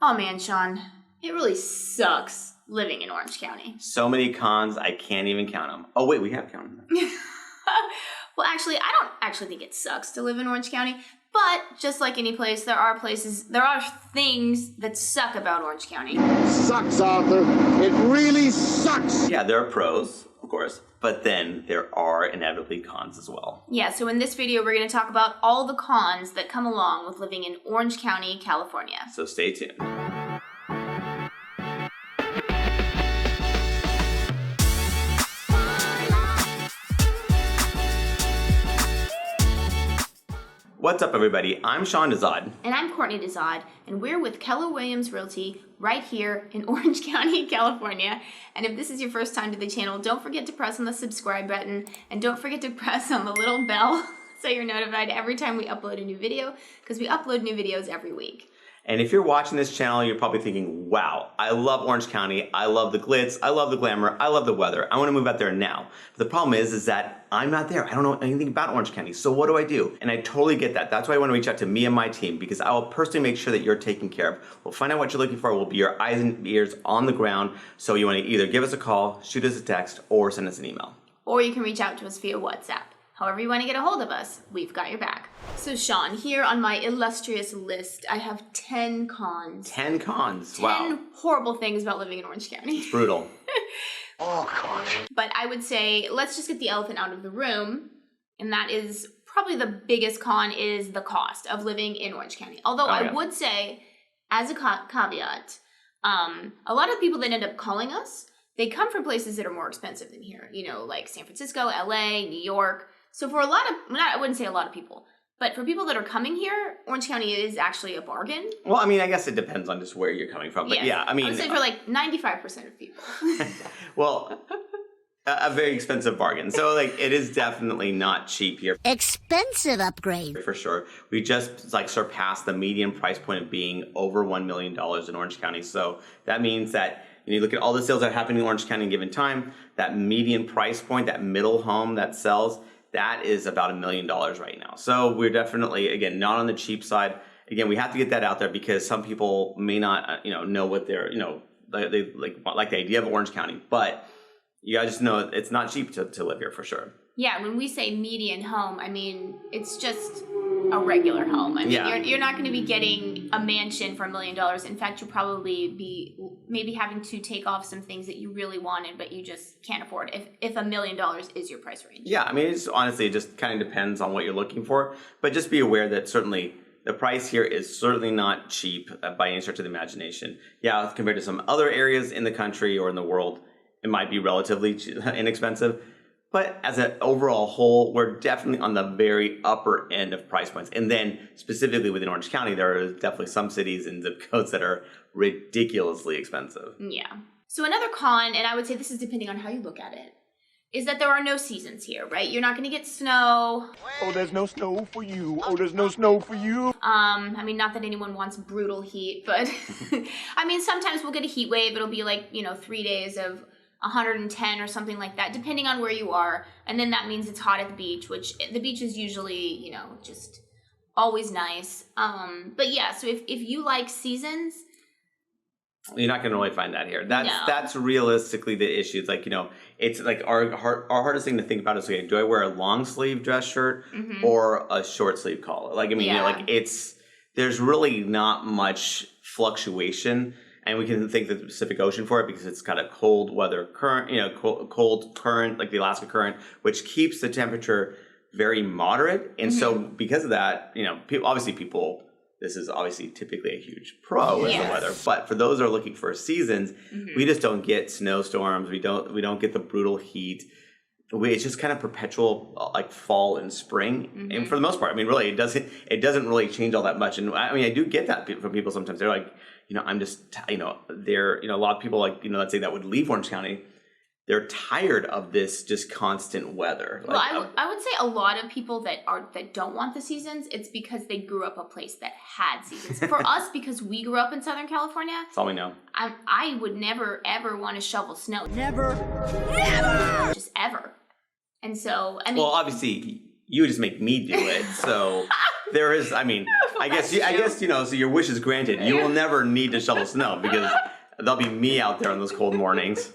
Oh man, Sean, it really sucks living in Orange County. So many cons, I can't even count them. Oh wait, we have counted them. Well, actually, I don't actually think it sucks to live in Orange County, but just like any place, there are things that suck about Orange County. Sucks, Arthur. It really sucks. Yeah, there are pros, of course, but then there are inevitably cons as well. Yeah, so in this video, we're going to talk about all the cons that come along with living in Orange County, California. So stay tuned. What's up, everybody? I'm Sean Dezahd. And I'm Courtney Dezahd, and we're with Keller Realty right here in Orange County, California. And if this is your first time to the channel, don't forget to press on the subscribe button, and don't forget to press on the little bell so you're notified every time we upload a new video, because we upload new videos every week. And if you're watching this channel, you're probably thinking, wow, I love Orange County. I love the glitz. I love the glamour. I love the weather. I want to move out there now. But the problem is that I'm not there. I don't know anything about Orange County. So what do I do? And I totally get that. That's why I want to reach out to me and my team, because I will personally make sure that you're taken care of. We'll find out what you're looking for. We'll be your eyes and ears on the ground. So you want to either give us a call, shoot us a text, or send us an email. Or you can reach out to us via WhatsApp. However you want to get a hold of us, we've got your back. So Sean, here on my illustrious list, I have 10 cons. 10 cons, 10 wow. horrible things about living in Orange County. It's brutal. Oh, God. But I would say, let's just get the elephant out of the room. And that is probably the biggest con is the cost of living in Orange County. Although I would say, as a caveat, a lot of people that end up calling us, they come from places that are more expensive than here. You know, like San Francisco, LA, New York. So for a lot of, I wouldn't say a lot of people, but for people that are coming here, Orange County is actually a bargain. Well, I mean, I guess it depends on just where you're coming from. But yeah, I mean. I would say for like 95% of people. Well, a very expensive bargain. So like, it is definitely not cheap here. Expensive upgrade. For sure. We just like surpassed the median price point of being over $1 million in Orange County. So that means that you look at all the sales that happen in Orange County in a given time, that median price point, that middle home that sells, that is about $1 million right now. So we're definitely, again, not on the cheap side. Again, we have to get that out there because some people may not, know what they're, they like the idea of Orange County, but you guys just know it's not cheap to live here for sure. Yeah, when we say median home, I mean, it's just a regular home. I mean, you're not going to be getting a mansion for $1 million. In fact, you'll probably be maybe having to take off some things that you really wanted, but you just can't afford if $1 million is your price range. Yeah, I mean, it's honestly, it just kind of depends on what you're looking for. But just be aware that certainly the price here is certainly not cheap by any stretch of the imagination. Yeah, compared to some other areas in the country or in the world, it might be relatively inexpensive. But as an overall whole, we're definitely on the very upper end of price points. And then specifically within Orange County, there are definitely some cities and zip codes that are ridiculously expensive. Yeah. So another con, and I would say this is depending on how you look at it, is that there are no seasons here, right? You're not going to get snow. Oh, there's no snow for you. Oh, there's no snow for you. I mean, not that anyone wants brutal heat, but I mean, sometimes we'll get a heat wave. It'll be like, 3 days of 110 or something like that, depending on where you are. And then that means it's hot at the beach, which the beach is usually, just always nice. But yeah, so if you like seasons, you're not going to really find that here. That's realistically the issue. It's like, it's like our hardest thing to think about is, okay, do I wear a long sleeve dress shirt or a short sleeve collar? Like, I mean, there's really not much fluctuation. And we can thank the Pacific Ocean for it because it's got a cold weather current, cold current, like the Alaska current, which keeps the temperature very moderate. And so because of that, people, this is obviously typically a huge pro in the weather. But for those that are looking for seasons, we just don't get snowstorms. We don't get the brutal heat. It's just kind of perpetual like fall and spring. And for the most part, I mean, really, it doesn't really change all that much. And I mean, I do get that from people sometimes. They're like, I'm just, a lot of people like, let's say that would leave Orange County. They're tired of this just constant weather. Well, I would say a lot of people that don't want the seasons, it's because they grew up a place that had seasons. For us, because we grew up in Southern California, that's all we know. I would never ever want to shovel snow. Never. Just ever. And so, I mean, well, obviously, you would just make me do it. So there is, I mean, I guess, so your wish is granted. You will never need to shovel snow because there'll be me out there on those cold mornings.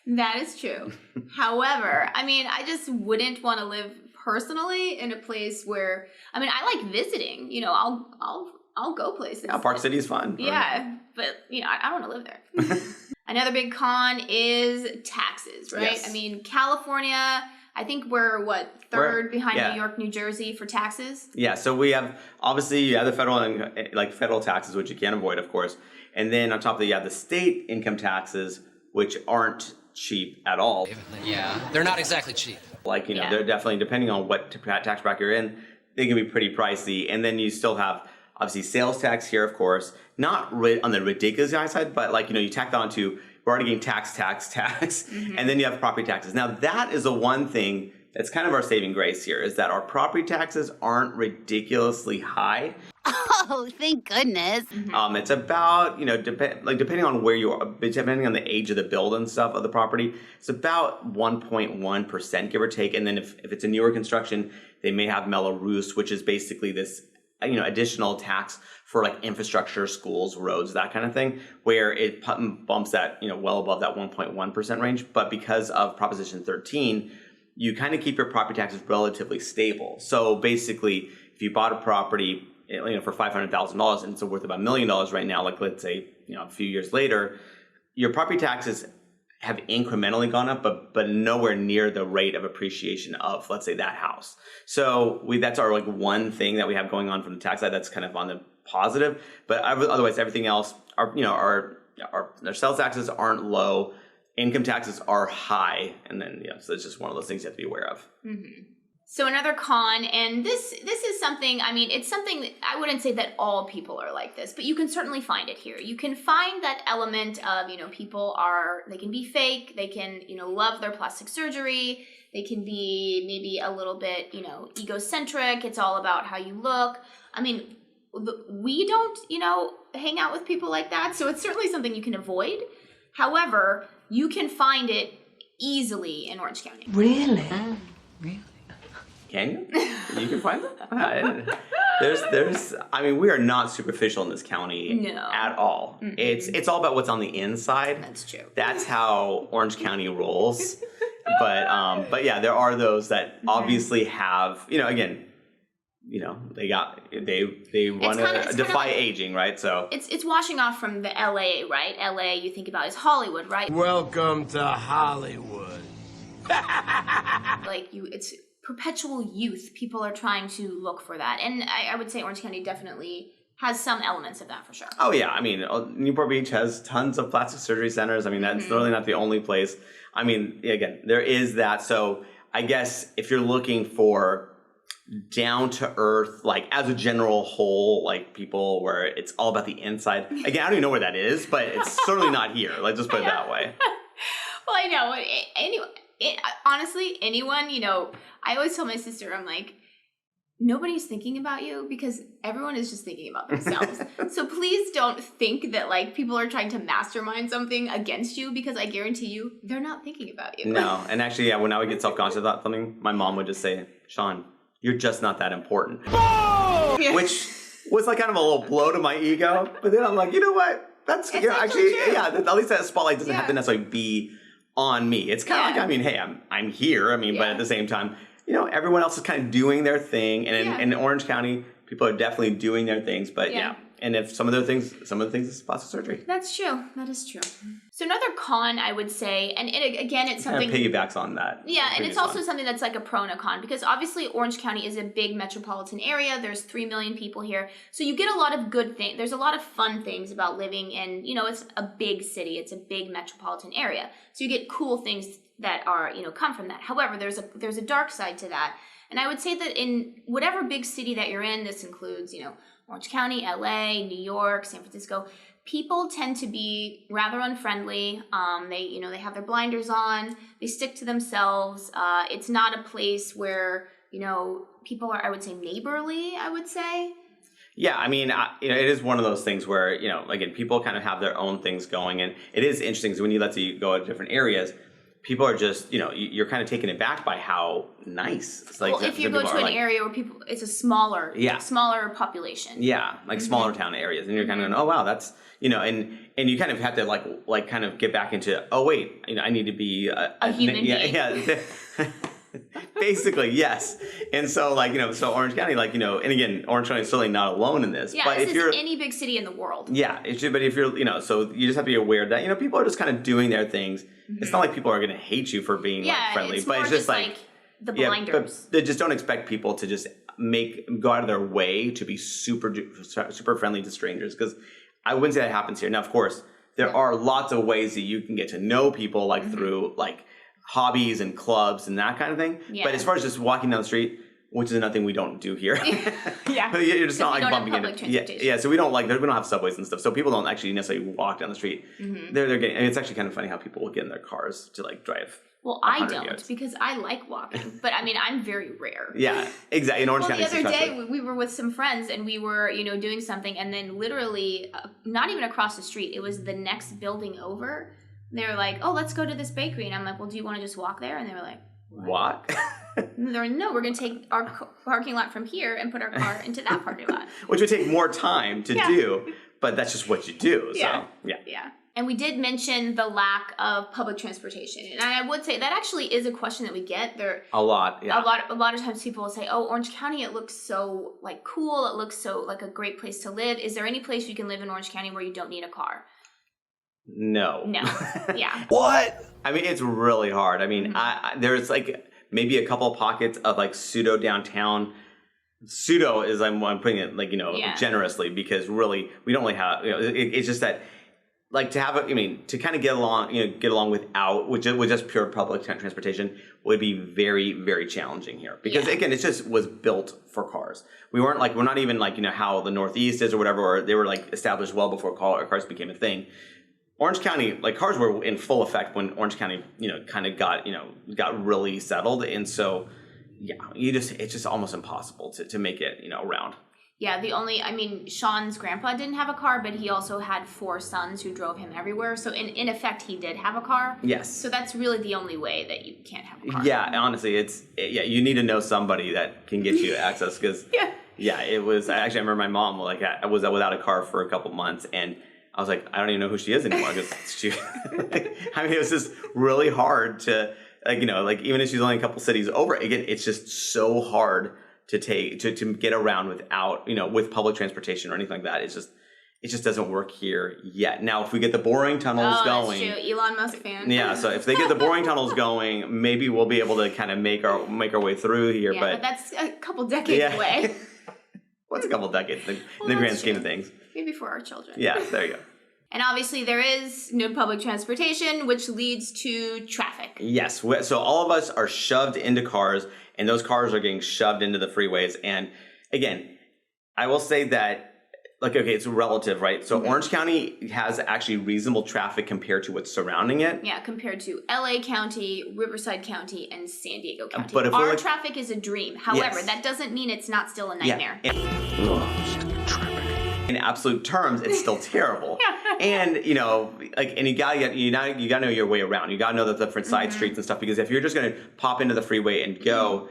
That is true. However, I mean, I just wouldn't want to live personally in a place where, I mean, I like visiting, I'll go places. Yeah, Park City is fun. Yeah, but, I don't want to live there. Another big con is taxes, right? Yes. I mean, California, I think we're third behind New York, New Jersey for taxes? Yeah, so we have, obviously, you have the federal taxes, which you can't avoid, of course. And then on top of that, you have the state income taxes, which aren't cheap at all. Yeah, they're not exactly cheap. They're definitely, depending on what tax bracket you're in, they can be pretty pricey. And then you still have, obviously, sales tax here, of course. Not on the ridiculous high side, but you tack that onto, we're already getting tax. Mm-hmm. And then you have property taxes. Now, that is the one thing that's kind of our saving grace here, is that our property taxes aren't ridiculously high. Oh, thank goodness. Mm-hmm. It's about, depending on where you are, depending on the age of the build and stuff of the property, it's about 1.1%, give or take. And then if it's a newer construction, they may have Mello-Roos, which is basically this, additional tax for infrastructure, schools, roads, that kind of thing, where it bumps that, well above that 1.1% range. But because of Proposition 13, you kind of keep your property taxes relatively stable. So basically, if you bought a property, for $500,000 and it's worth about $1 million right now, let's say, a few years later, your property taxes have incrementally gone up, but nowhere near the rate of appreciation of, let's say, that house. So that's our one thing that we have going on from the tax side that's kind of on the positive. But otherwise, everything else, our sales taxes aren't low, income taxes are high, and then so it's just one of those things you have to be aware of. Mm-hmm. So another con, and this is something, I mean, it's something that I wouldn't say that all people are like this, but you can certainly find it here. You can find that element of, they can be fake, they can, love their plastic surgery, they can be maybe a little bit, egocentric, it's all about how you look. I mean, we don't, hang out with people like that, so it's certainly something you can avoid. However, you can find it easily in Orange County. Really? Really? Can you? You can find them? We are not superficial in this county at all. Mm-mm. It's all about what's on the inside. That's true. That's how Orange County rolls. But yeah, there are those that obviously have, they want to defy aging, right? So it's washing off from the LA, right? LA you think about is Hollywood, right? Welcome to Hollywood. It's perpetual youth. People are trying to look for that. And I would say Orange County definitely has some elements of that for sure. Oh yeah, Newport Beach has tons of plastic surgery centers. That's really not the only place. Again, there is that. So I guess if you're looking for down to earth, as a general whole, people where it's all about the inside. Again, I don't even know where that is, but it's certainly not here. Let's just put it that way. Well, I know. Anyway, honestly, anyone, I always tell my sister, I'm like, nobody's thinking about you because everyone is just thinking about themselves. So please don't think that people are trying to mastermind something against you, because I guarantee you they're not thinking about you. No. And actually, when I would get self-conscious about something, my mom would just say, Sean, you're just not that important. Yeah. Which was kind of a little blow to my ego. But then I'm like, you know what? That's actually true. Yeah, at least that spotlight doesn't have to necessarily be on me. It's kind of hey, I'm here. But at the same time, everyone else is kind of doing their thing. And in Orange County, people are definitely doing their things. But and if some of the things is plastic surgery. That's true. That is true. So another con, I would say, and again, it's something kind of piggybacks on that. Yeah, and it's also something that's a pro and a con, because obviously Orange County is a big metropolitan area. There's 3 million people here, so you get a lot of good things. There's a lot of fun things about living in, it's a big city. It's a big metropolitan area, so you get cool things that are come from that. However, there's a dark side to that, and I would say that in whatever big city that you're in, this includes Orange County, LA, New York, San Francisco, people tend to be rather unfriendly. They have their blinders on. They stick to themselves. It's not a place where, people are, I would say, neighborly, I would say. Yeah, it is one of those things where, again, people kind of have their own things going. And it is interesting because when you go to different areas, people are just, you're kind of taken aback by how nice. It's like, well, if you go to an area where it's a smaller population. Yeah, like smaller town areas. And you're kind of going, oh, wow, that's, and you kind of have to like kind of get back into, oh, wait, I need to be a human being. Yeah. Basically, yes. And so so Orange County, and again, Orange County is certainly not alone in this. Yeah, but this if you're any big city in the world. Yeah, but if you're, so you just have to be aware that, people are just kind of doing their things. It's not like people are going to hate you for being friendly, but it's just like the blinders. But they just don't expect people to just go out of their way to be super friendly to strangers, because I wouldn't say that happens here. Now, of course, there are lots of ways that you can get to know people, through hobbies and clubs and that kind of thing. Yeah. But as far as just walking down the street, which is another thing we don't do here. Yeah. You're just not bumping into. Yeah. So we don't we don't have subways and stuff. So people don't actually necessarily walk down the street. They're getting. And it's actually kind of funny how people will get in their cars to drive. Well, I don't yards. Because I like walking, but I'm very rare. Yeah, exactly. In Orange County, the other day we were with some friends and we were doing something, and then literally not even across the street. It was the next building over. They were like, "Oh, let's go to this bakery," and I'm like, "Well, do you want to just walk there?" And they were like, "What?" They're like, "No, we're going to take our parking lot from here and put our car into that parking lot," which would take more time to do, but that's just what you do. So yeah. And we did mention the lack of public transportation, and I would say that actually is a question that we get there a lot. Yeah, a lot of times people will say, "Oh, Orange County, it looks so cool. It looks so like a great place to live. Is there any place you can live in Orange County where you don't need a car?" No. Yeah. What? It's really hard. There's maybe a couple of pockets of pseudo downtown. Pseudo is I'm putting it generously, because really we don't really have it's just that to have to kind of get along without with just pure public transportation would be very, very challenging here, because again, it just was built for cars. We're not even how the Northeast is or whatever, or they were established well before cars became a thing. Orange County, cars were in full effect when Orange County, kind of got really settled. And so, it's just almost impossible to make it, around. Yeah, Sean's grandpa didn't have a car, but he also had 4 sons who drove him everywhere. So in effect, he did have a car. Yes. So that's really the only way that you can't have a car. Yeah, honestly, you need to know somebody that can get you access, because it was, I remember my mom, I was without a car for a couple months, and I was like, I don't even know who she is anymore, because it was just really hard to, even if she's only a couple cities over, again, it's just so hard to get around without, with public transportation or anything like that. It just doesn't work here yet. Now, if we get the boring tunnels going. That's true. Elon Musk fan. Yeah, so if they get the boring tunnels going, maybe we'll be able to kind of make our way through here. Yeah, but that's a couple decades away. What's a couple decades in the grand scheme of things? Maybe for our children. Yeah, there you go. And obviously there is no public transportation, which leads to traffic. Yes. So all of us are shoved into cars, and those cars are getting shoved into the freeways. And again, I will say that, it's relative, right? So Orange County has actually reasonable traffic compared to what's surrounding it. Yeah, compared to LA County, Riverside County, and San Diego County. But if our traffic is a dream. However, that doesn't mean it's not still a nightmare. In absolute terms, it's still terrible. And and you gotta know your way around. You gotta know the different side streets and stuff, because if you're just gonna pop into the freeway and go,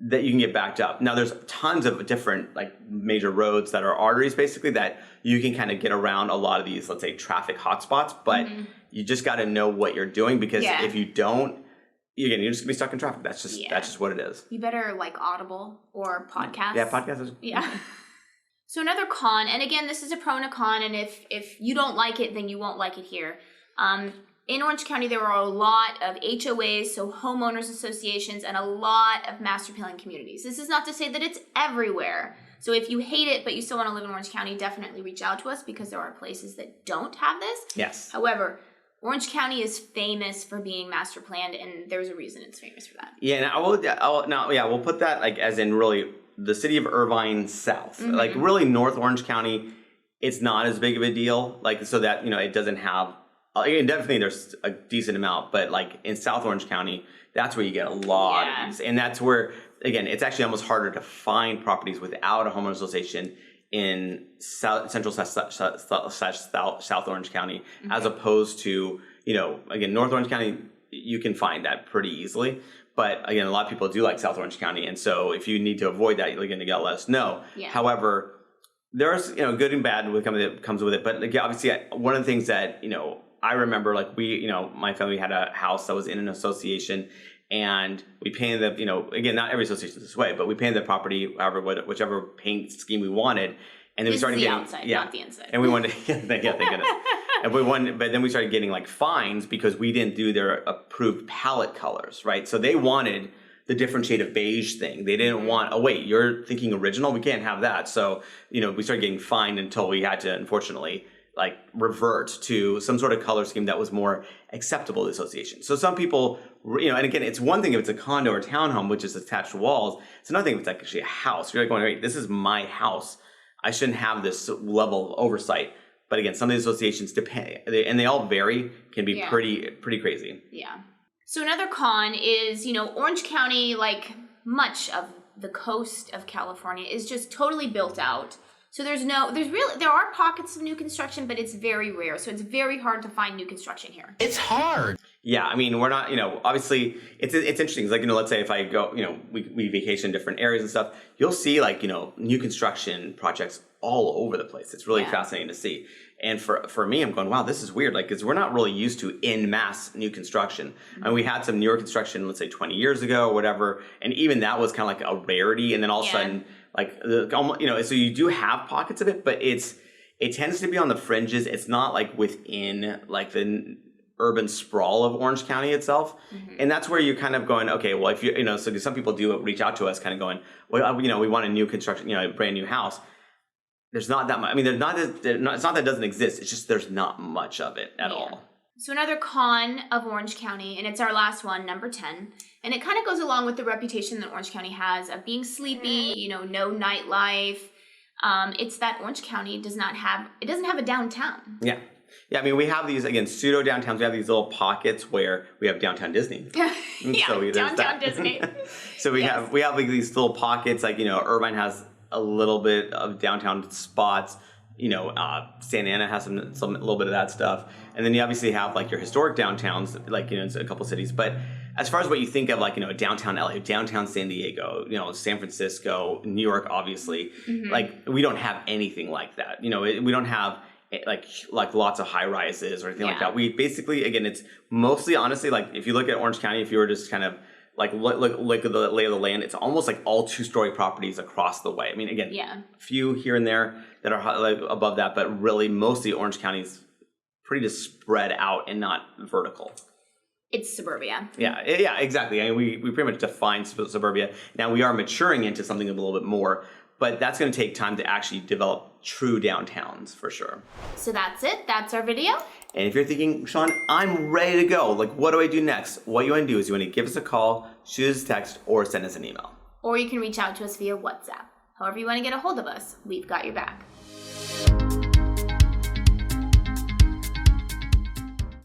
that you can get backed up. Now, there's tons of different major roads that are arteries, basically, that you can kind of get around a lot of these, let's say, traffic hotspots. But you just got to know what you're doing, because if you don't, you're just gonna be stuck in traffic. That's just what it is. You better Audible or podcasts. Yeah, podcasts. So another con, and again, this is a pro and a con, and if you don't like it, then you won't like it here. In Orange County, there are a lot of HOAs, so homeowners associations, and a lot of master plan communities. This is not to say that it's everywhere. So if you hate it, but you still want to live in Orange County, definitely reach out to us, because there are places that don't have this. Yes. However, Orange County is famous for being master planned, and there's a reason it's famous for that. Yeah, and we'll put that as in really the city of Irvine south. Really North Orange County, it's not as big of a deal. So that, it doesn't have, definitely there's a decent amount, but in South Orange County, that's where you get a lot of these. And that's where, again, it's actually almost harder to find properties without a homeowners association in central South Orange County, as opposed to, again, North Orange County, you can find that pretty easily. But again, a lot of people do like South Orange County, and so if you need to avoid that, you're going to let us know. Yeah. However, there's good and bad that comes with it. But like, obviously, one of the things that I remember, like my family had a house that was in an association, and we painted again, not every association is this way, but we painted the property whichever paint scheme we wanted, and then we started getting outside, not the inside, and we wanted thank goodness. But then we started getting like fines because we didn't do their approved palette colors, right? So they wanted the different shade of beige thing. They didn't want, oh wait, you're thinking original? We can't have that. So, we started getting fined until we had to, unfortunately, like revert to some sort of color scheme that was more acceptable to the association. So some people, and again, it's one thing if it's a condo or townhome, which is attached walls. It's another thing if it's actually a house. You're like going, wait, this is my house. I shouldn't have this level of oversight. But again, some of the associations depend, and they all vary, can be pretty crazy. Yeah. So another con is, Orange County, like much of the coast of California, is just totally built out. So there are pockets of new construction, but it's very rare. So it's very hard to find new construction here. It's hard. Yeah, I mean, we're not, obviously it's interesting. It's like, let's say if I go, we vacation in different areas and stuff, you'll see like, new construction projects all over the place. It's really fascinating to see. And for me, I'm going, wow, this is weird. Like, because we're not really used to in mass new construction. And we had some newer construction, let's say 20 years ago or whatever. And even that was kind of like a rarity. And then all of a sudden, like, so you do have pockets of it, but it tends to be on the fringes. It's not like within like the urban sprawl of Orange County itself. And that's where you're kind of going, okay, well, if so some people do reach out to us kind of going, well, we want a new construction, a brand new house. There's not that much. I mean, it's not that it doesn't exist. It's just there's not much of it at all. So another con of Orange County, and it's our last one, number 10, and it kind of goes along with the reputation that Orange County has of being sleepy, no nightlife. It's that Orange County doesn't have a downtown. Yeah. Yeah, I mean, we have these, again, pseudo downtowns. We have these little pockets where we have downtown Disney. Downtown Disney. So we have like these little pockets, like, Irvine has a little bit of downtown spots. Santa Ana has some little bit of that stuff, and then you obviously have like your historic downtowns, like in a couple cities. But as far as what you think of, like downtown LA, downtown San Diego, San Francisco, New York, obviously, like we don't have anything like that. We don't have like lots of high rises or anything like that. We basically, again, it's mostly honestly like if you look at Orange County, if you were just kind of like look at the lay of the land, it's almost like all 2-story properties across the way. I mean, again, a few here and there that are like above that, but really mostly Orange County's pretty just spread out and not vertical. It's suburbia. Yeah, exactly. I mean, we pretty much define suburbia. Now we are maturing into something a little bit more, but that's going to take time to actually develop true downtowns for sure. So that's it. That's our video. And if you're thinking, Sean, I'm ready to go, like what do I do next? What you want to do is you want to give us a call, shoot us a text, or send us an email. Or you can reach out to us via WhatsApp. However you want to get a hold of us, we've got your back.